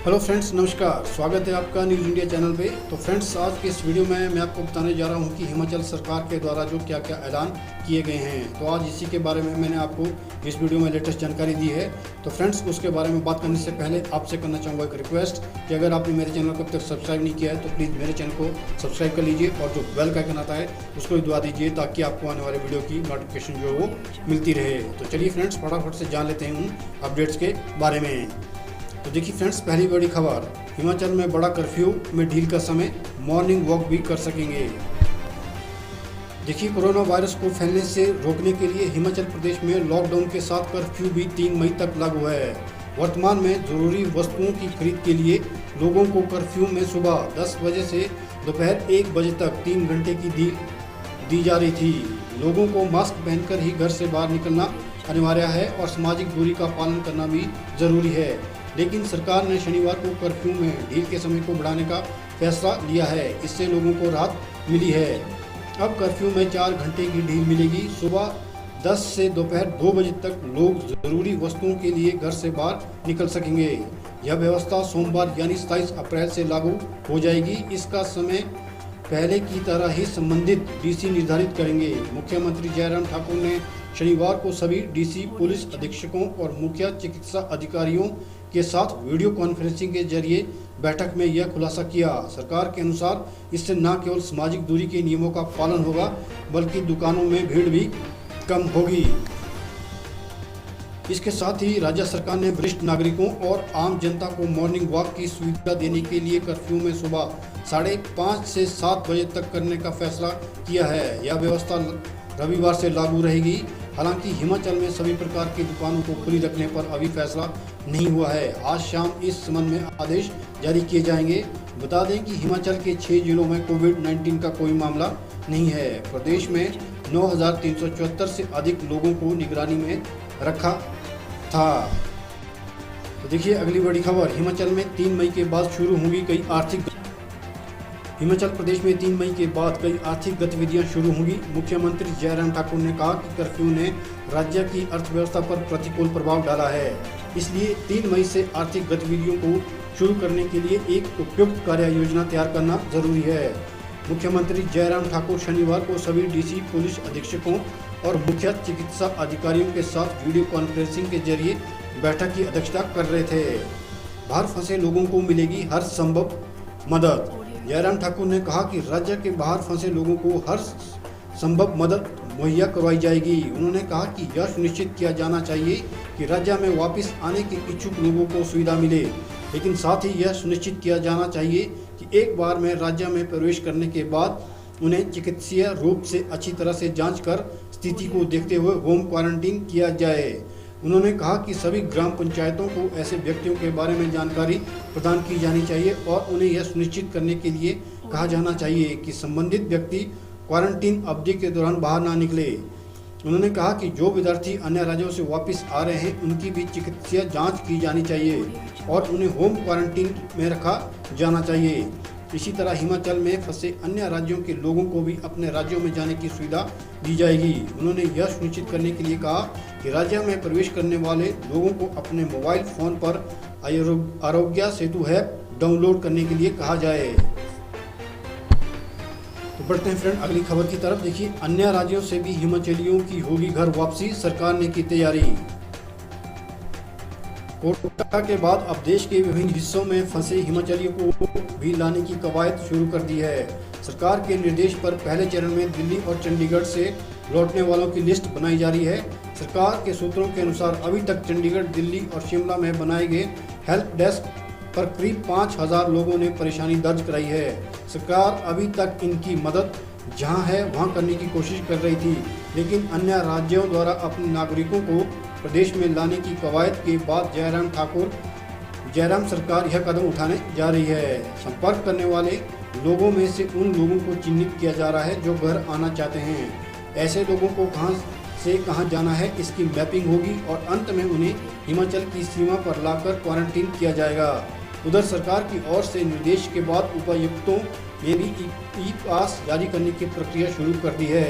Hello friends, नमस्कार। स्वागत है आपका न्यूज़ इंडिया चैनल पे। तो फ्रेंड्स, आज के इस वीडियो में मैं आपको बताने जा रहा हूं कि हिमाचल सरकार के द्वारा जो क्या क्या ऐलान किए गए हैं। तो आज इसी के बारे में मैंने आपको इस वीडियो में लेटेस्ट जानकारी दी है। तो फ्रेंड्स, उसके बारे में बात करने से पहले आपसे करना चाहूँगा एक रिक्वेस्ट कि अगर आपने मेरे चैनल को अब तक सब्सक्राइब नहीं किया है तो प्लीज़ मेरे चैनल को सब्सक्राइब कर लीजिए और जो बेल का आइकन आता है उसको भी दबा दीजिए ताकि आपको आने वाले वीडियो की नोटिफिकेशन जो है वो मिलती रहे। तो चलिए फ्रेंड्स, फटाफट से जान लेते हैं उन अपडेट्स के बारे में। तो देखिए फ्रेंड्स, पहली बड़ी खबर, हिमाचल में बड़ा कर्फ्यू में ढील का समय, मॉर्निंग वॉक भी कर सकेंगे। देखिए, कोरोना वायरस को फैलने से रोकने के लिए हिमाचल प्रदेश में लॉकडाउन के साथ कर्फ्यू भी 3 मई तक लागू है। वर्तमान में जरूरी वस्तुओं की खरीद के लिए लोगों को कर्फ्यू में सुबह 10 बजे से दोपहर 1 बजे तक 3 घंटे की दी जा रही थी। लोगों को मास्क पहनकर ही घर से बाहर निकलना अनिवार्य है और सामाजिक दूरी का पालन करना भी जरूरी है। लेकिन सरकार ने शनिवार को कर्फ्यू में ढील के समय को बढ़ाने का फैसला लिया है। इससे लोगों को राहत मिली है। अब कर्फ्यू में 4 घंटे की ढील मिलेगी। सुबह 10 से दोपहर 2 बजे तक लोग जरूरी वस्तुओं के लिए घर से बाहर निकल सकेंगे। यह व्यवस्था सोमवार यानी 27 अप्रैल से लागू हो जाएगी। इसका समय पहले की तरह ही संबंधित डीसी निर्धारित करेंगे। मुख्यमंत्री जयराम ठाकुर ने शनिवार को सभी डीसी, पुलिस अधीक्षकों और मुख्य चिकित्सा अधिकारियों के साथ वीडियो कॉन्फ्रेंसिंग के जरिए बैठक में यह खुलासा किया। सरकार के अनुसार इससे न केवल सामाजिक दूरी के नियमों का पालन होगा बल्कि दुकानों में भीड़ भी कम होगी। इसके साथ ही राज्य सरकार ने वरिष्ठ नागरिकों और आम जनता को मॉर्निंग वॉक की सुविधा देने के लिए कर्फ्यू में सुबह 5:30 से 7 बजे तक करने का फैसला किया है। यह व्यवस्था रविवार से लागू रहेगी। हालांकि हिमाचल में सभी प्रकार की दुकानों को खुली रखने पर अभी फैसला नहीं हुआ है। आज शाम इस संबंध में आदेश जारी किए जाएंगे। बता दें कि हिमाचल के 6 जिलों में कोविड-19 का कोई मामला नहीं है। प्रदेश में 9,374 से अधिक लोगों को निगरानी में रखा था। तो देखिए अगली बड़ी खबर, हिमाचल में 3 मई के बाद शुरू होंगी कई आर्थिक हिमाचल प्रदेश में 3 मई के बाद कई आर्थिक गतिविधियां शुरू होंगी। मुख्यमंत्री जयराम ठाकुर ने कहा कि कर्फ्यू ने राज्य की अर्थव्यवस्था पर प्रतिकूल प्रभाव डाला है, इसलिए 3 मई से आर्थिक गतिविधियों को शुरू करने के लिए एक उपयुक्त कार्य योजना तैयार करना जरूरी है। मुख्यमंत्री जयराम ठाकुर शनिवार को सभी डीसी, पुलिस अधीक्षकों और मुख्य चिकित्सा अधिकारियों के साथ वीडियो कॉन्फ्रेंसिंग के जरिए बैठक की अध्यक्षता कर रहे थे। बाहर फंसे लोगों को मिलेगी हर संभव मदद। जयराम ठाकुर ने कहा कि राज्य के बाहर फंसे लोगों को हर संभव मदद मुहैया करवाई जाएगी। उन्होंने कहा कि यह सुनिश्चित किया जाना चाहिए कि राज्य में वापस आने के इच्छुक लोगों को सुविधा मिले, लेकिन साथ ही यह सुनिश्चित किया जाना चाहिए कि एक बार में राज्य में प्रवेश करने के बाद उन्हें चिकित्सीय रूप से अच्छी तरह से जांच कर स्थिति को देखते हुए होम क्वारंटीन किया जाए। उन्होंने कहा कि सभी ग्राम पंचायतों को ऐसे व्यक्तियों के बारे में जानकारी प्रदान की जानी चाहिए और उन्हें यह सुनिश्चित करने के लिए कहा जाना चाहिए कि संबंधित व्यक्ति क्वारंटीन अवधि के दौरान बाहर ना निकले। उन्होंने कहा कि जो विद्यार्थी अन्य राज्यों से वापस आ रहे हैं उनकी भी चिकित्सीय जांच की जानी चाहिए और उन्हें होम क्वारंटीन में रखा जाना चाहिए। इसी तरह हिमाचल में फंसे अन्य राज्यों के लोगों को भी अपने राज्यों में जाने की सुविधा दी जाएगी। उन्होंने यह सुनिश्चित करने के लिए कहा कि राज्य में प्रवेश करने वाले लोगों को अपने मोबाइल फोन पर आरोग्य सेतु ऐप डाउनलोड करने के लिए कहा जाए। तो बढ़ते हैं फ्रेंड अगली खबर की तरफ। देखिए, अन्य राज्यों से भी हिमाचलियों की होगी घर वापसी, सरकार ने की तैयारी। कोटा के बाद अब देश के विभिन्न हिस्सों में फंसे हिमाचलियों को भी लाने की कवायद शुरू कर दी है। सरकार के निर्देश पर पहले चरण में दिल्ली और चंडीगढ़ से लौटने वालों की लिस्ट बनाई जा रही है। सरकार के सूत्रों के अनुसार अभी तक चंडीगढ़, दिल्ली और शिमला में बनाए गए हेल्प डेस्क पर करीब 5,000 लोगों ने परेशानी दर्ज कराई है। सरकार अभी तक इनकी मदद जहां है वहां करने की कोशिश कर रही थी, लेकिन अन्य राज्यों द्वारा अपने नागरिकों को प्रदेश में लाने की कवायद के बाद जयराम सरकार यह कदम उठाने जा रही है। संपर्क करने वाले लोगों में से उन लोगों को चिन्हित किया जा रहा है जो घर आना चाहते हैं। ऐसे लोगों को कहां से कहां जाना है इसकी मैपिंग होगी और अंत में उन्हें हिमाचल की सीमा पर लाकर क्वारंटीन किया जाएगा। उधर सरकार की ओर से निर्देश के बाद उपायुक्तों ने भी ई पास जारी करने की प्रक्रिया शुरू कर दी है।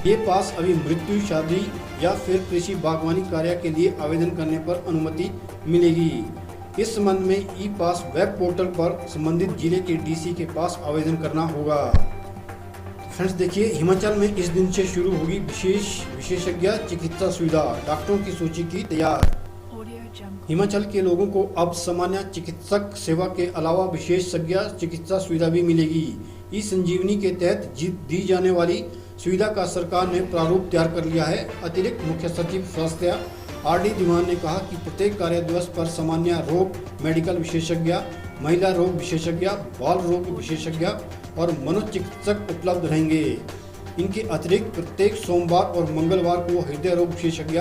ये पास अभी मृत्यु, शादी या फिर कृषि बागवानी कार्य के लिए आवेदन करने पर अनुमति मिलेगी। इस संबंध में ई पास वेब पोर्टल पर संबंधित जिले के डीसी के पास आवेदन करना होगा। फ्रेंड्स देखिए, हिमाचल में इस दिन से शुरू होगी विशेषज्ञ चिकित्सा सुविधा, डॉक्टरों की सूची की तैयार। हिमाचल के लोगों को अब सामान्य चिकित्सक सेवा के अलावा विशेषज्ञ चिकित्सा सुविधा भी मिलेगी। ई संजीवनी के तहत दी जाने वाली सुविधा का सरकार ने प्रारूप तैयार कर लिया है। अतिरिक्त मुख्य सचिव स्वास्थ्य आर डी दीवान ने कहा कि प्रत्येक कार्य दिवस पर सामान्य रोग मेडिकल विशेषज्ञ, महिला रोग विशेषज्ञ, बाल रोग विशेषज्ञ और मनोचिकित्सक उपलब्ध रहेंगे। इनके अतिरिक्त प्रत्येक सोमवार और मंगलवार को हृदय रोग विशेषज्ञ,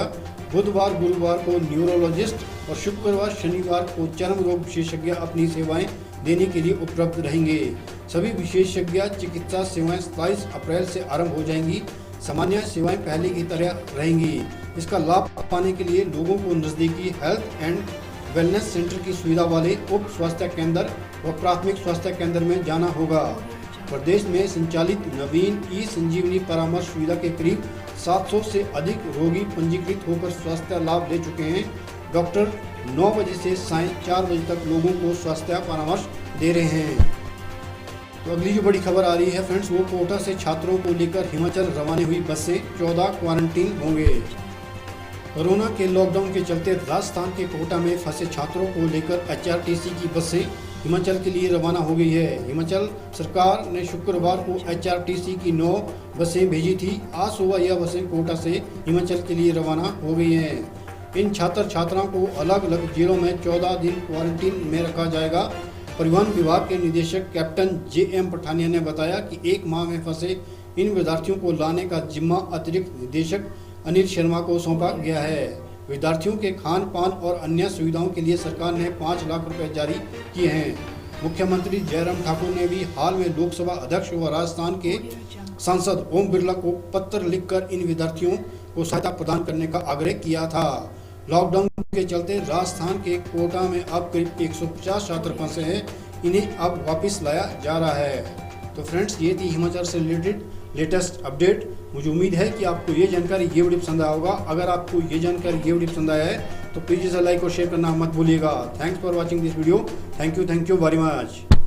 बुधवार गुरुवार को न्यूरोलॉजिस्ट और शुक्रवार शनिवार को चर्म रोग विशेषज्ञ अपनी सेवाएं देने के लिए उपलब्ध रहेंगे। सभी विशेषज्ञ चिकित्सा सेवाएं 27 अप्रैल से आरंभ हो जाएंगी। सामान्य सेवाएं पहले की तरह रहेंगी। इसका लाभ पाने के लिए लोगों को नज़दीकी हेल्थ एंड वेलनेस सेंटर की सुविधा वाले उप स्वास्थ्य केंद्र व प्राथमिक स्वास्थ्य केंद्र में जाना होगा। प्रदेश में संचालित नवीन ई संजीवनी परामर्श सुविधा के करीब 700 से अधिक रोगी पंजीकृत होकर स्वास्थ्य लाभ ले चुके हैं। डॉक्टर 9 बजे से सायं 4 बजे तक लोगों को स्वास्थ्य परामर्श दे रहे हैं। तो अगली जो बड़ी खबर आ रही है फ्रेंड्स, वो कोटा से छात्रों को लेकर हिमाचल रवाना हुई बसें 14 क्वारंटीन होंगे। कोरोना के लॉकडाउन के चलते राजस्थान के कोटा में फंसे छात्रों को लेकर एचआरटीसी की बसें हिमाचल के लिए रवाना हो गई है। हिमाचल सरकार ने शुक्रवार को एचआरटीसी की 9 बसें भेजी थी। आज सुबह यह बसें कोटा से हिमाचल के लिए रवाना हो गई हैं। इन छात्र छात्राओं को अलग अलग जिलों में 14 दिन क्वारंटीन में रखा जाएगा। परिवहन विभाग के निदेशक कैप्टन JM पठानिया ने बताया कि एक माह में फंसे इन विद्यार्थियों को लाने का जिम्मा अतिरिक्त निदेशक अनिल शर्मा को सौंपा गया है। विद्यार्थियों के खान पान और अन्य सुविधाओं के लिए सरकार ने 5 लाख रुपए जारी किए हैं। मुख्यमंत्री जयराम ठाकुर ने भी हाल में लोकसभा अध्यक्ष व राजस्थान के सांसद ओम बिरला को पत्र लिखकर इन विद्यार्थियों को सहायता प्रदान करने का आग्रह किया था। लॉकडाउन के चलते राजस्थान के कोटा में अब करीब 150 छात्र फंसे हैं। इन्हें अब वापस लाया जा रहा है। तो फ्रेंड्स, ये थी हिमाचल से रिलेटेड लेटेस्ट अपडेट। मुझे उम्मीद है कि आपको ये जानकारी, ये वीडियो पसंद आया होगा। अगर आपको ये जानकारी, ये वीडियो पसंद आया है तो प्लीज़ इसे लाइक और शेयर करना मत भूलिएगा। Thanks for watching this video. Thank you very much.